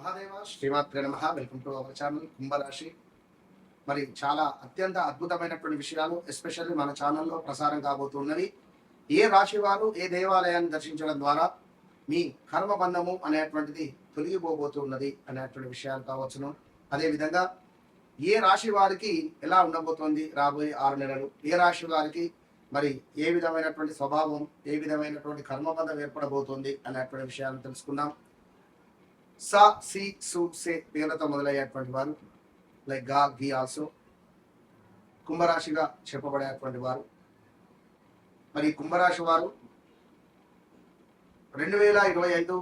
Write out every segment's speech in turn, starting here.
మహాదేవ శ్రీమాత్రే నమః. Welcome to our channel కుంభరాశి. మరి చాలా అత్యంత అద్భుతమైనటువంటి విషయాలు ఎస్పెషల్లీ మన ఛానల్లో ప్రసారం కాబోతున్నవి. ఏ రాశి వారు ఏ దేవాలయాన్ని దర్శించడం ద్వారా మీ కర్మబంధము అనేటువంటిది తొలగిపోబోతున్నది అనేటువంటి విషయాలు కావచ్చును. అదేవిధంగా ఏ రాశి వారికి ఎలా ఉండబోతోంది రాబోయే 6 నెలలు, ఏ రాశి వారికి మరి ఏ విధమైనటువంటి స్వభావం, ఏ విధమైనటువంటి కర్మబంధం ఏర్పడబోతోంది అనేటువంటి విషయాలను తెలుసుకుందాం. సా సి సు సే పేర్లతో మొదలయ్యేటువంటి వారు, లైక్ గా గి ఆల్సో కుంభరాశిగా చెప్పబడేటువంటి వారు. మరి కుంభరాశి వారు 2025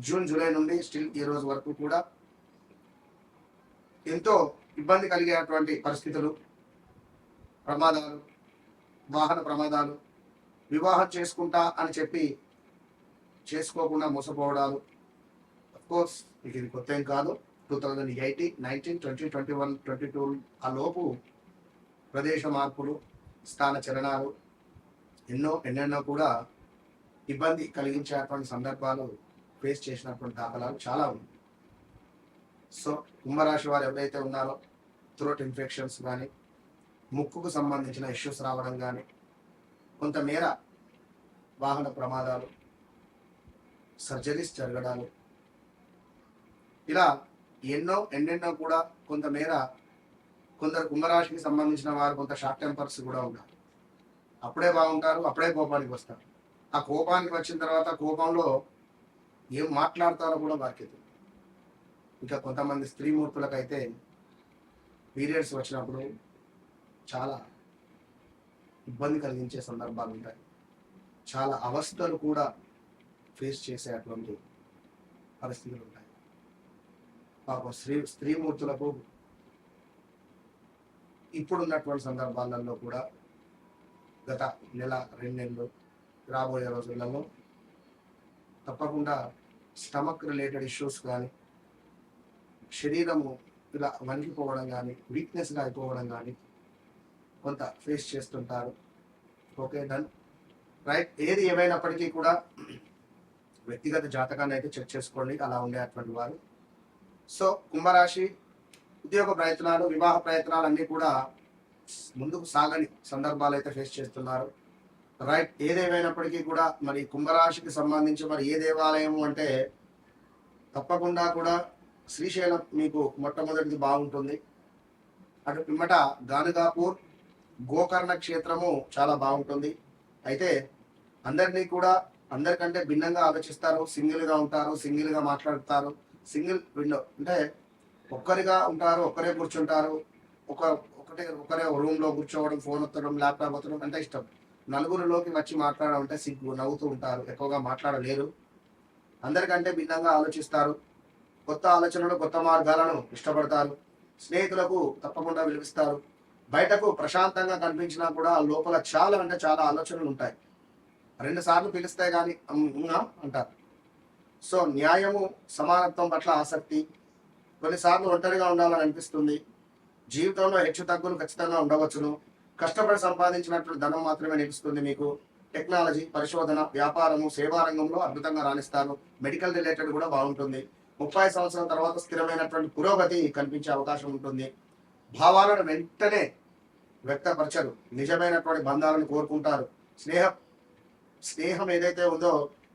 జూన్ జూలై నుండి స్టిల్ ఈ రోజు వరకు కూడా ఎంతో ఇబ్బంది కలిగేటువంటి పరిస్థితులు, ప్రమాదాలు, వాహన ప్రమాదాలు, వివాహం చేసుకుంటా అని చెప్పి చేసుకోకుండా మోసపోవడాలు. కోర్స్ ఇది కొత్త ఏం కాదు. 2018, 19, 20, 21, 22 ఆ లోపు ప్రదేశ మార్పులు, స్థాన చలనాలు ఎన్నెన్నో కూడా ఇబ్బంది కలిగించేటువంటి సందర్భాలు ఫేస్ చేసినటువంటి దాఖలాలు చాలా ఉన్నాయి. సో కుంభరాశి వారు ఎవరైతే ఉన్నారో థ్రోట్ ఇన్ఫెక్షన్స్ కానీ, ముక్కుకు సంబంధించిన ఇష్యూస్ రావడం కానీ, కొంతమేర వాహన ప్రమాదాలు, సర్జరీస్ జరగడాలు, ఇలా ఎన్నెన్నో కూడా కొంతమేర కొందరు కుంభరాశికి సంబంధించిన వారు కొంత షార్ట్ టెంపర్స్ కూడా ఉంటారు. అప్పుడే బాగుంటారు, అప్పుడే కోపానికి వస్తారు. ఆ కోపానికి వచ్చిన తర్వాత కోపంలో ఏం మాట్లాడతారో కూడా వారికి తెలియదు. ఇంకా కొంతమంది స్త్రీమూర్తులకైతే పీరియడ్స్ వచ్చినప్పుడు చాలా ఇబ్బంది కలిగించే సందర్భాలు ఉంటాయి. చాలా అవస్థలు కూడా ఫేస్ చేసేటువంటి పరిస్థితులు ఉంటాయి. పాపం స్త్రీమూర్తులకు ఇప్పుడున్నటువంటి సందర్భాలలో కూడా గత నెల 2 నెలలు రాబోయే రోజులలో తప్పకుండా స్టమక్ రిలేటెడ్ ఇష్యూస్ కానీ, శరీరము ఇలా వణికిపోవడం కానీ, వీక్నెస్గా అయిపోవడం కానీ కొంత ఫేస్ చేస్తుంటారు. Okay, done, right. ఏది ఏమైనప్పటికీ కూడా వ్యక్తిగత జాతకాన్ని అయితే చెక్ చేసుకోండి అలా ఉండేటువంటి వారు. సో కుంభరాశి ఉద్యోగ ప్రయత్నాలు, వివాహ ప్రయత్నాలు అన్నీ కూడా ముందుకు సాగని సందర్భాలు అయితే ఫేస్ చేస్తున్నారు. రైట్. ఏదేమైనప్పటికీ కూడా మరి కుంభరాశికి సంబంధించి మరి ఏ దేవాలయము అంటే తప్పకుండా కూడా శ్రీశైలం మీకు మొట్టమొదటిది బాగుంటుంది. అటు పిమ్మట గానుగాపూర్ గోకర్ణ క్షేత్రము చాలా బాగుంటుంది. అయితే అందరినీ కూడా అందరికంటే భిన్నంగా ఆలోచిస్తారు, సింగిల్గా ఉంటారు, సింగిల్గా మాట్లాడతారు. సింగిల్ విండో అంటే ఒక్కరిగా ఉంటారు, ఒక్కరే కూర్చుంటారు, ఒకరే రూమ్లో కూర్చోవడం, ఫోన్ ఒత్తడం, ల్యాప్టాప్ ఒత్తడం అంటే ఇష్టం. నలుగురిలోకి వచ్చి మాట్లాడడం అంటే సిగ్గు, నవ్వుతూ ఉంటారు, ఎక్కువగా మాట్లాడలేరు. అందరికంటే భిన్నంగా ఆలోచిస్తారు, కొత్త ఆలోచనలు, కొత్త మార్గాలను ఇష్టపడతారు. స్నేహితులకు తప్పకుండా విలువిస్తారు. బయటకు ప్రశాంతంగా కనిపించినా కూడా లోపల చాలా అంటే చాలా ఆలోచనలు ఉంటాయి. 2 సార్లు పిలిస్తే కానీ అంటారు. సో న్యాయము, సమానత్వం పట్ల ఆసక్తి, కొన్నిసార్లు ఒంటరిగా ఉండాలని అనిపిస్తుంది. జీవితంలో హెచ్చు తగ్గులు ఖచ్చితంగా ఉండవచ్చును. కష్టపడి సంపాదించినటువంటి ధనం మాత్రమే నిలుస్తుంది మీకు. టెక్నాలజీ, పరిశోధన, వ్యాపారము, సేవా రంగంలో అద్భుతంగా రాణిస్తారు. మెడికల్ రిలేటెడ్ కూడా బాగుంటుంది. 30 సంవత్సరాల తర్వాత స్థిరమైనటువంటి పురోగతి కనిపించే అవకాశం ఉంటుంది. భావాలను వెంటనే వ్యక్తపరచరు, నిజమైనటువంటి బంధాలను కోరుకుంటారు. స్నేహం ఏదైతే ఉందో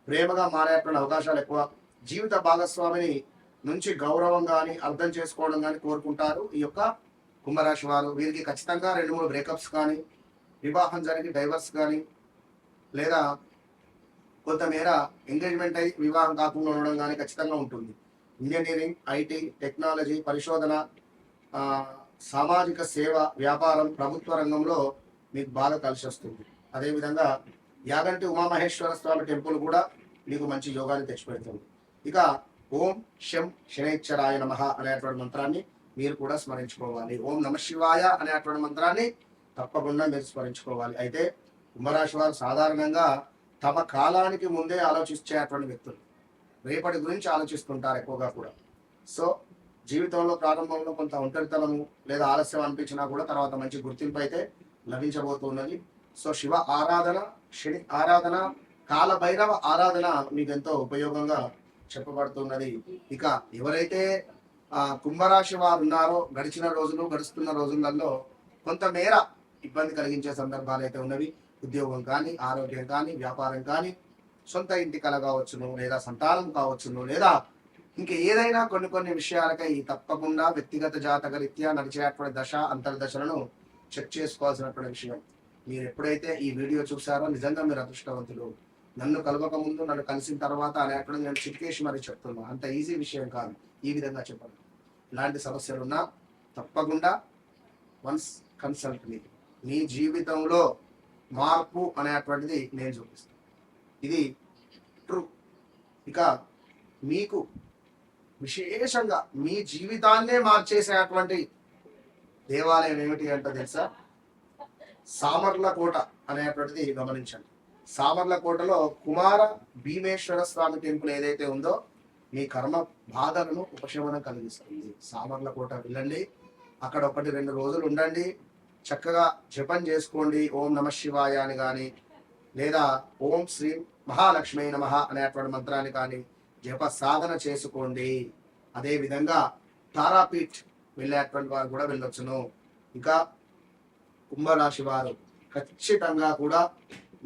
ప్రేమగా మారేటువంటి అవకాశాలు ఎక్కువ. జీవిత భాగస్వామిని నుంచి గౌరవం కానీ, అర్థం చేసుకోవడం కానీ కోరుకుంటారు ఈ యొక్క కుంభరాశి వారు. వీరికి ఖచ్చితంగా 2-3 బ్రేకప్స్ కానీ, వివాహం జరిగి డైవర్స్ కానీ, లేదా కొంతమేర ఎంగేజ్మెంట్ అయి వివాహం కాకుండా ఉండడం కానీ ఖచ్చితంగా ఉంటుంది. ఇంజనీరింగ్, ఐటీ, టెక్నాలజీ, పరిశోధన, సామాజిక సేవ, వ్యాపారం, ప్రభుత్వ రంగంలో మీకు బాగా కలిసి వస్తుంది. అదేవిధంగా యాగంటి ఉమామహేశ్వర స్వామి టెంపుల్ కూడా మీకు మంచి యోగాన్ని తెచ్చిపెడుతుంది. ఇక ఓం శం శనైశ్చరాయ నమః అనేటువంటి మంత్రాన్ని మీరు కూడా స్మరించుకోవాలి. ఓం నమ శివాయ అనేటువంటి మంత్రాన్ని తప్పకుండా మీరు స్మరించుకోవాలి. అయితే కుంభరాశి వారు సాధారణంగా తమ కాలానికి ముందే ఆలోచించేటువంటి వ్యక్తులు, రేపటి గురించి ఆలోచిస్తుంటారు ఎక్కువగా కూడా. సో జీవితంలో ప్రారంభంలో కొంత ఒంటరితనము లేదా ఆలస్యం అనిపించినా కూడా తర్వాత మంచి గుర్తింపు అయితే లభించబోతున్నది. సో శివ ఆరాధన, శని ఆరాధన, కాలభైరవ ఆరాధన మీకు ఎంతో ఉపయోగంగా చెప్పబడుతున్నది. ఇక ఎవరైతే కుంభరాశి వారు ఉన్నారో గడుస్తున్న రోజులలో కొంతమేర ఇబ్బంది కలిగించే సందర్భాలు అయితే ఉన్నవి. ఉద్యోగం కానీ, ఆరోగ్యం కానీ, వ్యాపారం కానీ, సొంత ఇంటి కల కావచ్చును, లేదా సంతానం కావచ్చును, లేదా ఇంకా ఏదైనా కొన్ని విషయాలకై తప్పకుండా వ్యక్తిగత జాతక రీత్యా నడిచేటువంటి దశ అంతర్దశలను చెక్ చేసుకోవాల్సినటువంటి విషయం. మీరు ఎప్పుడైతే ఈ వీడియో చూసారో నిజంగా మీరు అదృష్టవంతులు. నన్ను కలవక ముందు, నన్ను కలిసిన తర్వాత అనేటువంటి నేను చిట్కేసి మరి చెప్తున్నా. అంత ఈజీ విషయం కాదు ఈ విధంగా చెప్పడం. ఇలాంటి సమస్యలున్నా తప్పకుండా వన్స్ కన్సల్ట్ మీ జీవితంలో మార్పు అనేటువంటిది నేను చూపిస్తాను. ఇది ట్రూ. ఇక మీకు విశేషంగా మీ జీవితాన్నే మార్చేసేటువంటి దేవాలయం ఏమిటి అంటే తెలుసా? సామర్లకోట అనేటువంటిది గమనించండి. సామర్లకోటలో కుమార భీమేశ్వర స్వామి టెంపుల్ ఏదైతే ఉందో మీ కర్మ బాధలను ఉపశమనం కలిగిస్తుంది. సామర్లకోట వెళ్ళండి, అక్కడ 1-2 రోజులు ఉండండి, చక్కగా జపం చేసుకోండి. ఓం నమ శివాయ అని కానీ, లేదా ఓం శ్రీ మహాలక్ష్మీ నమః అనేటువంటి మంత్రాన్ని కానీ జప సాధన చేసుకోండి. అదేవిధంగా తారాపీఠ్ వెళ్ళేటువంటి వారు కూడా వెళ్ళొచ్చును. ఇంకా కుంభరాశి వారు ఖచ్చితంగా కూడా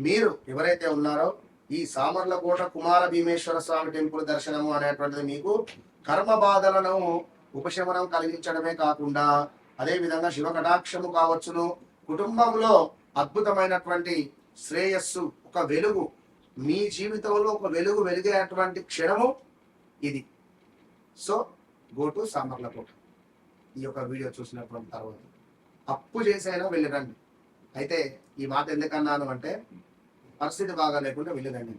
మీరు ఎవరైతే ఉన్నారో ఈ సామర్లకోట కుమార భీమేశ్వర స్వామి టెంపుల్ దర్శనము అనేటువంటిది మీకు కర్మ బాధలను ఉపశమనం కలిగించడమే కాకుండా అదేవిధంగా శివ కటాక్షము కావచ్చును, కుటుంబంలో అద్భుతమైనటువంటి శ్రేయస్సు, ఒక వెలుగు, మీ జీవితంలో ఒక వెలుగు వెలిగేటువంటి క్షణము ఇది. So go to Samarlakota. ఈ యొక్క వీడియో చూసినటువంటి తర్వాత అప్పు చేసైనా వెళ్ళిరండి. అయితే ఈ మాట ఎందుకన్నాను అంటే పరిస్థితి బాగా లేకుండా వెళ్ళిరండి.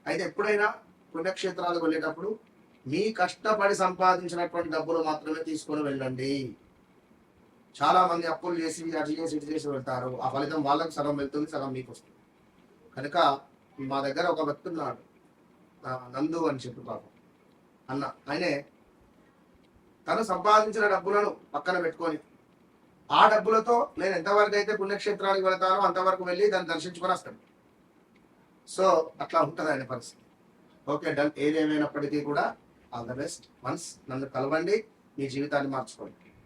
అయితే ఎప్పుడైనా పుణ్యక్షేత్రాలకు వెళ్ళేటప్పుడు మీ కష్టపడి సంపాదించినటువంటి డబ్బులు మాత్రమే తీసుకొని వెళ్ళండి. చాలా మంది అప్పులు చేసి అటు చేసి ఇటు చేసి వెళ్తారు. ఆ ఫలితం వాళ్ళకి సగం వెళ్తుంది, సగం మీకు వస్తుంది. కనుక మా దగ్గర ఒక వ్యక్తి ఉన్నాడు, నందు అని చెప్పి పాపం అన్న. ఆయనే తను సంపాదించిన డబ్బులను పక్కన పెట్టుకొని ఆ డబ్బులతో నేను ఎంతవరకు అయితే పుణ్యక్షేత్రానికి వెళ్తానో అంతవరకు వెళ్ళి దాన్ని దర్శించుకొని వస్తాను. సో అట్లా ఉంటుంది ఆయన పరిస్థితి. Okay done. ఏదేమైనప్పటికీ కూడా ఆల్ ద బెస్ట్. వన్స్ నన్ను కలవండి, మీ జీవితాన్ని మార్చుకోండి.